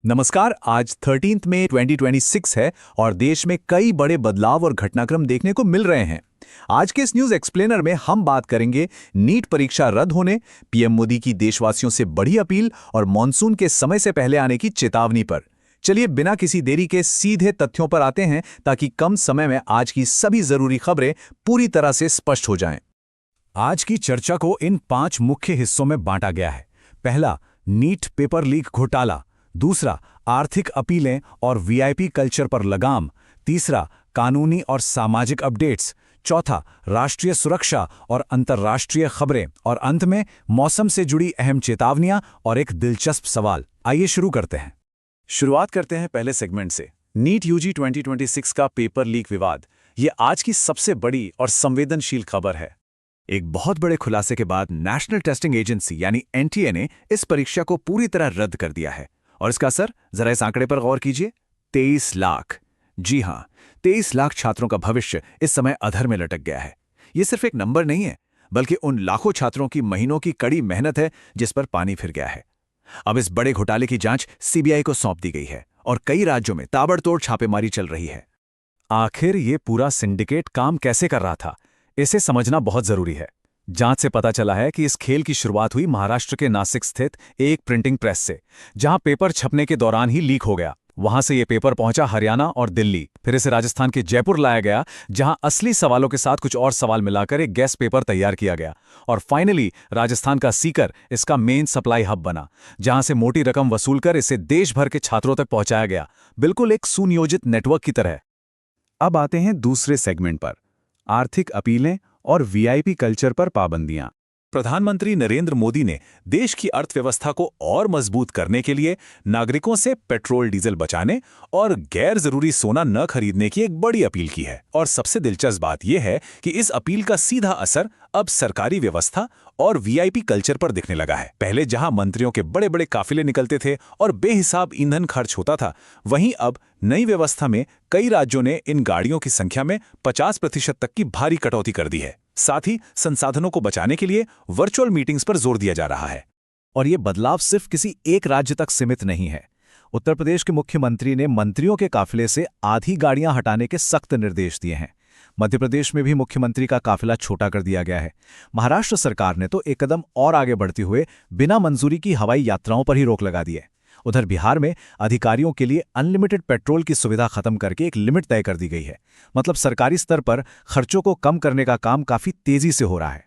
नमस्कार। आज 13 मई 2026 है और देश में कई बड़े बदलाव और घटनाक्रम देखने को मिल रहे हैं। आज के इस न्यूज एक्सप्लेनर में हम बात करेंगे नीट परीक्षा रद्द होने, पीएम मोदी की देशवासियों से बड़ी अपील और मॉनसून के समय से पहले आने की चेतावनी पर। चलिए बिना किसी देरी के सीधे तथ्यों पर आते हैं ताकि कम समय में आज की सभी जरूरी खबरें पूरी तरह से स्पष्ट हो जाएं। आज की चर्चा को इन 5 मुख्य हिस्सों में बांटा गया है। पहला, नीट पेपर लीक घोटाला। दूसरा, आर्थिक अपीलें और वीआईपी कल्चर पर लगाम। तीसरा, कानूनी और सामाजिक अपडेट्स। चौथा, राष्ट्रीय सुरक्षा और अंतर्राष्ट्रीय खबरें। और अंत में मौसम से जुड़ी अहम चेतावनियां और एक दिलचस्प सवाल। आइए शुरू करते हैं। शुरुआत करते हैं पहले सेगमेंट से, नीट यूजी 2026 का पेपर लीक विवाद। ये आज की सबसे बड़ी और संवेदनशील खबर है। एक बहुत बड़े खुलासे के बाद नेशनल टेस्टिंग एजेंसी यानी एनटीए ने इस परीक्षा को पूरी तरह रद्द कर दिया है। और इसका असर, जरा इस आंकड़े पर गौर कीजिए, 23 लाख। जी हां, 23 लाख छात्रों का भविष्य इस समय अधर में लटक गया है। यह सिर्फ एक नंबर नहीं है, बल्कि उन लाखों छात्रों की महीनों की कड़ी मेहनत है जिस पर पानी फिर गया है। अब इस बड़े घोटाले की जांच सीबीआई को सौंप दी गई है और कई राज्यों में ताबड़तोड़ छापेमारी चल रही है। आखिर ये पूरा सिंडिकेट काम कैसे कर रहा था, इसे समझना बहुत जरूरी है। जांच से पता चला है कि इस खेल की शुरुआत हुई महाराष्ट्र के नासिक स्थित एक प्रिंटिंग प्रेस से, जहां पेपर छपने के दौरान ही लीक हो गया। वहां से ये पेपर पहुंचा हरियाणा और दिल्ली, फिर इसे राजस्थान के जयपुर लाया गया, जहां असली सवालों के साथ कुछ और सवाल मिलाकर एक गेस्ट पेपर तैयार किया गया। और फाइनली राजस्थान का सीकर इसका मेन सप्लाई हब बना, जहां से मोटी रकम वसूलकर इसे देश भर के छात्रों तक पहुंचाया गया, बिल्कुल एक सुनियोजित नेटवर्क की तरह। अब आते हैं दूसरे सेगमेंट पर, आर्थिक अपीलें और वीआईपी कल्चर पर पाबंदियां। प्रधानमंत्री नरेंद्र मोदी ने देश की अर्थव्यवस्था को और मजबूत करने के लिए नागरिकों से पेट्रोल डीजल बचाने और गैर जरूरी सोना न खरीदने की एक बड़ी अपील की है। और सबसे दिलचस्प बात यह है कि इस अपील का सीधा असर अब सरकारी व्यवस्था और वीआईपी कल्चर पर दिखने लगा है। पहले जहां मंत्रियों के बड़े बड़े काफिले निकलते थे और बेहिसाब ईंधन खर्च होता था, वहीं अब नई व्यवस्था में कई राज्यों ने इन गाड़ियों की संख्या में 50% तक की भारी कटौती कर दी है। साथ ही संसाधनों को बचाने के लिए वर्चुअल मीटिंग्स पर जोर दिया जा रहा है। और ये बदलाव सिर्फ किसी एक राज्य तक सीमित नहीं है। उत्तर प्रदेश के मुख्यमंत्री ने मंत्रियों के काफिले से आधी गाड़ियां हटाने के सख्त निर्देश दिए हैं। मध्य प्रदेश में भी मुख्यमंत्री का काफिला छोटा कर दिया गया है। महाराष्ट्र सरकार ने तो एक कदम और आगे बढ़ते हुए बिना मंजूरी की हवाई यात्राओं पर ही रोक लगा दी है। उधर बिहार में अधिकारियों के लिए अनलिमिटेड पेट्रोल की सुविधा खत्म करके एक लिमिट तय कर दी गई है। मतलब सरकारी स्तर पर खर्चों को कम करने का काम काफी तेजी से हो रहा है।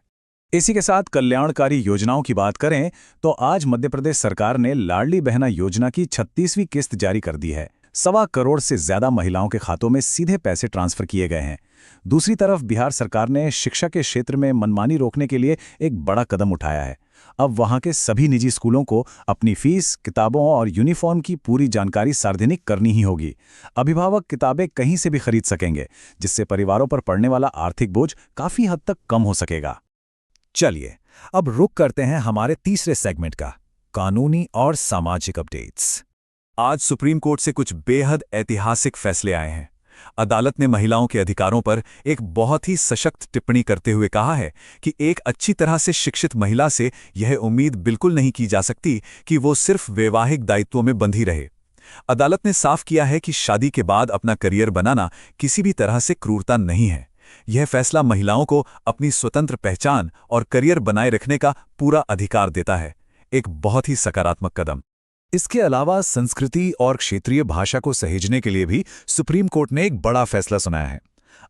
इसी के साथ कल्याणकारी योजनाओं की बात करें तो आज मध्य प्रदेश सरकार ने लाडली बहना योजना की 36वीं किस्त जारी कर दी है। 1.25 करोड़ से ज्यादा महिलाओं के खातों में सीधे पैसे ट्रांसफर किए गए हैं। दूसरी तरफ बिहार सरकार ने शिक्षा के क्षेत्र में मनमानी रोकने के लिए एक बड़ा कदम उठाया है। अब वहां के सभी निजी स्कूलों को अपनी फीस, किताबों और यूनिफॉर्म की पूरी जानकारी सार्वजनिक करनी ही होगी। अभिभावक किताबें कहीं से भी खरीद सकेंगे, जिससे परिवारों पर पड़ने वाला आर्थिक बोझ काफी हद तक कम हो सकेगा। चलिए अब रुक करते हैं हमारे तीसरे सेगमेंट का, कानूनी और सामाजिक अपडेट्स। आज सुप्रीम कोर्ट से कुछ बेहद ऐतिहासिक फैसले आए हैं। अदालत ने महिलाओं के अधिकारों पर एक बहुत ही सशक्त टिप्पणी करते हुए कहा है कि एक अच्छी तरह से शिक्षित महिला से यह उम्मीद बिल्कुल नहीं की जा सकती कि वो सिर्फ वैवाहिक दायित्वों में बंधी रहे। अदालत ने साफ किया है कि शादी के बाद अपना करियर बनाना किसी भी तरह से क्रूरता नहीं है। यह फैसला महिलाओं को अपनी स्वतंत्र पहचान और करियर बनाए रखने का पूरा अधिकार देता है। एक बहुत ही सकारात्मक कदम। इसके अलावा संस्कृति और क्षेत्रीय भाषा को सहेजने के लिए भी सुप्रीम कोर्ट ने एक बड़ा फैसला सुनाया है।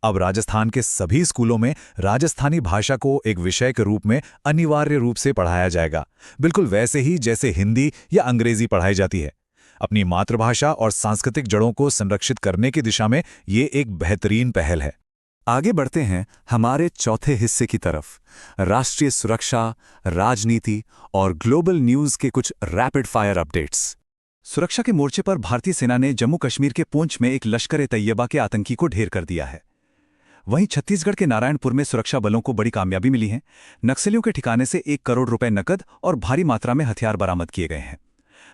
अब राजस्थान के सभी स्कूलों में राजस्थानी भाषा को एक विषय के रूप में अनिवार्य रूप से पढ़ाया जाएगा, बिल्कुल वैसे ही जैसे हिंदी या अंग्रेजी पढ़ाई जाती है। अपनी मातृभाषा और सांस्कृतिक जड़ों को संरक्षित करने की दिशा में ये एक बेहतरीन पहल है। आगे बढ़ते हैं हमारे चौथे हिस्से की तरफ, राष्ट्रीय सुरक्षा, राजनीति और ग्लोबल न्यूज़ के कुछ रैपिड फायर अपडेट्स। सुरक्षा के मोर्चे पर भारतीय सेना ने जम्मू कश्मीर के पुंछ में एक लश्कर-ए-तैयबा के आतंकी को ढेर कर दिया है। वहीं छत्तीसगढ़ के नारायणपुर में सुरक्षा बलों को बड़ी कामयाबी मिली है। नक्सलियों के ठिकाने से 1 करोड़ रुपए नकद और भारी मात्रा में हथियार बरामद किए गए हैं।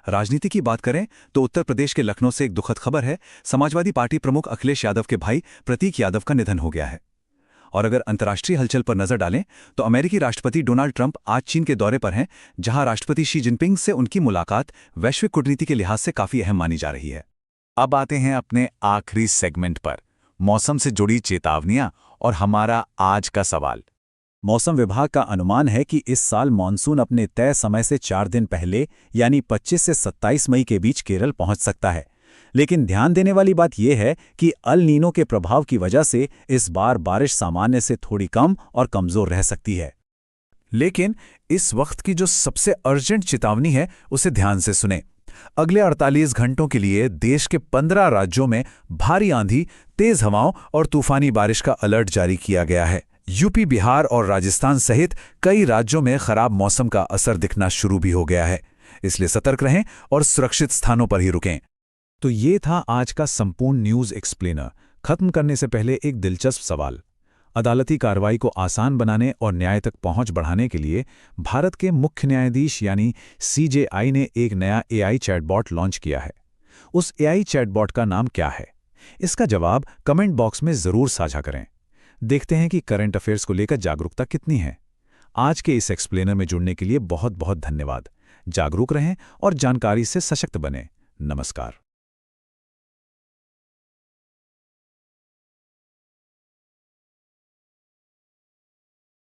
राजनीति की बात करें तो उत्तर प्रदेश के लखनऊ से एक दुखद खबर है। समाजवादी पार्टी प्रमुख अखिलेश यादव के भाई प्रतीक यादव का निधन हो गया है। और अगर अंतर्राष्ट्रीय हलचल पर नजर डालें तो अमेरिकी राष्ट्रपति डोनाल्ड ट्रंप आज चीन के दौरे पर हैं, जहां राष्ट्रपति शी जिनपिंग से उनकी मुलाकात वैश्विक कूटनीति के लिहाज से काफी अहम मानी जा रही है। अब आते हैं अपने आखिरी सेगमेंट पर, मौसम से जुड़ी चेतावनियां और हमारा आज का सवाल। मौसम विभाग का अनुमान है कि इस साल मानसून अपने तय समय से 4 दिन पहले यानी 25 से 27 मई के बीच केरल पहुंच सकता है। लेकिन ध्यान देने वाली बात यह है कि अल नीनो के प्रभाव की वजह से इस बार बारिश सामान्य से थोड़ी कम और कमजोर रह सकती है। लेकिन इस वक्त की जो सबसे अर्जेंट चेतावनी है उसे ध्यान से सुने। अगले 48 घंटों के लिए देश के 15 राज्यों में भारी आंधी, तेज हवाओं और तूफानी बारिश का अलर्ट जारी किया गया है। यूपी, बिहार और राजस्थान सहित कई राज्यों में खराब मौसम का असर दिखना शुरू भी हो गया है। इसलिए सतर्क रहें और सुरक्षित स्थानों पर ही रुकें। तो ये था आज का संपूर्ण न्यूज़ एक्सप्लेनर। खत्म करने से पहले एक दिलचस्प सवाल। अदालती कार्रवाई को आसान बनाने और न्याय तक पहुंच बढ़ाने के लिए भारत के मुख्य न्यायाधीश यानी CJI ने एक नया AI चैटबॉट लॉन्च किया है। उस AI चैटबॉट का नाम क्या है? इसका जवाब कमेंट बॉक्स में ज़रूर साझा करें। देखते हैं कि करंट अफेयर्स को लेकर जागरूकता कितनी है। आज के इस एक्सप्लेनर में जुड़ने के लिए बहुत बहुत धन्यवाद। जागरूक रहें और जानकारी से सशक्त बनें। नमस्कार।